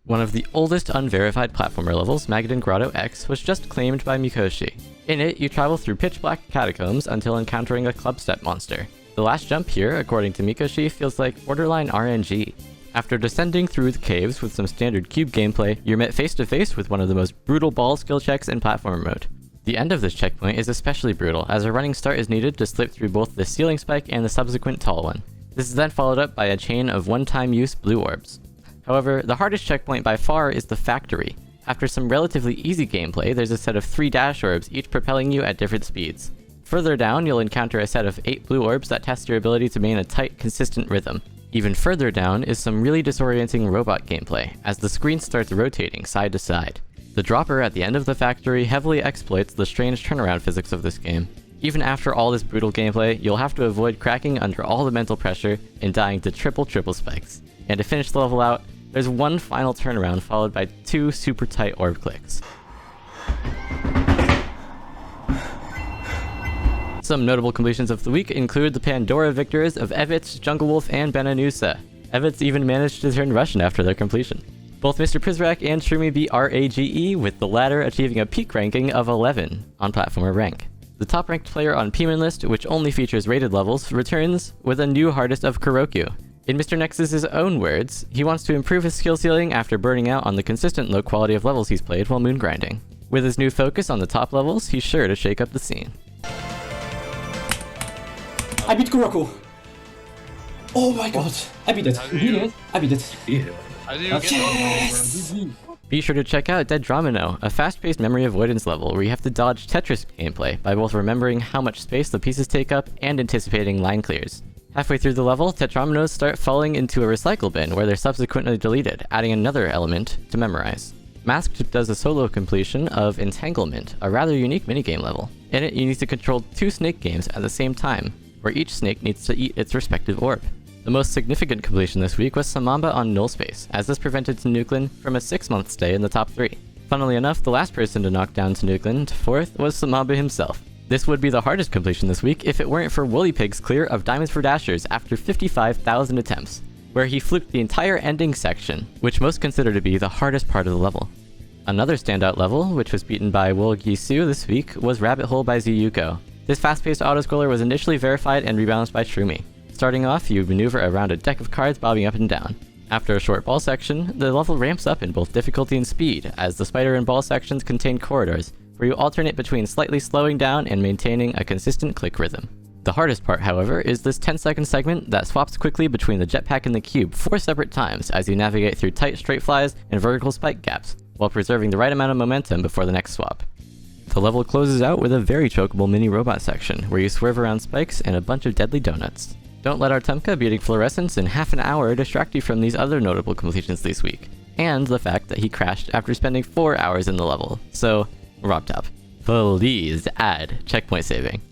One of the oldest unverified platformer levels, Magadan Grotto X, was just claimed by Mikoshi. In it, you travel through pitch-black catacombs until encountering a club-step monster. The last jump here, according to Mikoshi, feels like borderline RNG. After descending through the caves with some standard cube gameplay, you're met face-to-face with one of the most brutal ball skill checks in platformer mode. The end of this checkpoint is especially brutal, as a running start is needed to slip through both the ceiling spike and the subsequent tall one. This is then followed up by a chain of one-time use blue orbs. However, the hardest checkpoint by far is the factory. After some relatively easy gameplay, there's a set of 3 dash orbs, each propelling you at different speeds. Further down, you'll encounter a set of 8 blue orbs that test your ability to maintain a tight, consistent rhythm. Even further down is some really disorienting robot gameplay, as the screen starts rotating side to side. The dropper at the end of the factory heavily exploits the strange turnaround physics of this game. Even after all this brutal gameplay, you'll have to avoid cracking under all the mental pressure and dying to triple spikes. And to finish the level out, there's one final turnaround followed by 2 super tight orb clicks. Some notable completions of the week include the Pandora victors of evetS, Jungle Wolf, and Benanusa. evetS even managed to turn Russian after their completion. Both MrPrizzrak and Shroomy beat RAGE, with the latter achieving a peak ranking of 11 on platformer rank. The top-ranked player on Pemon list, which only features rated levels, returns with a new hardest of Kuroku. In MrNexis' own words, he wants to improve his skill ceiling after burning out on the consistent low quality of levels he's played while moon grinding. With his new focus on the top levels, he's sure to shake up the scene. I beat Kuroku! Oh my god! I beat it! I beat it! Yes! Be sure to check out Deadramino, a fast-paced memory avoidance level where you have to dodge Tetris gameplay by both remembering how much space the pieces take up and anticipating line clears. Halfway through the level, Tetraminos start falling into a recycle bin where they're subsequently deleted, adding another element to memorize. Masked does a solo completion of Entanglement, a rather unique minigame level. In it, you need to control 2 snake games at the same time, where each snake needs to eat its respective orb. The most significant completion this week was Samamba on Nullspace, as this prevented Tanuklin from a 6-month stay in the top 3. Funnily enough, the last person to knock down Tanuklin to 4th was Samamba himself. This would be the hardest completion this week if it weren't for Woolly Pig's clear of Diamonds for Dashers after 55,000 attempts, where he fluked the entire ending section, which most consider to be the hardest part of the level. Another standout level, which was beaten by Wolgisu this week, was Rabbit Hole by Zuyuko. This fast-paced autoscroller was initially verified and rebalanced by Shroomy. Starting off, you maneuver around a deck of cards bobbing up and down. After a short ball section, the level ramps up in both difficulty and speed, as the spider and ball sections contain corridors, where you alternate between slightly slowing down and maintaining a consistent click rhythm. The hardest part, however, is this 10-second segment that swaps quickly between the jetpack and the cube 4 separate times as you navigate through tight straight flies and vertical spike gaps, while preserving the right amount of momentum before the next swap. The level closes out with a very chokeable mini-robot section, where you swerve around spikes and a bunch of deadly donuts. Don't let Artemka beating Fluorescence in half an hour distract you from these other notable completions this week, and the fact that he crashed after spending 4 hours in the level, so, Rob Top. Please add checkpoint saving.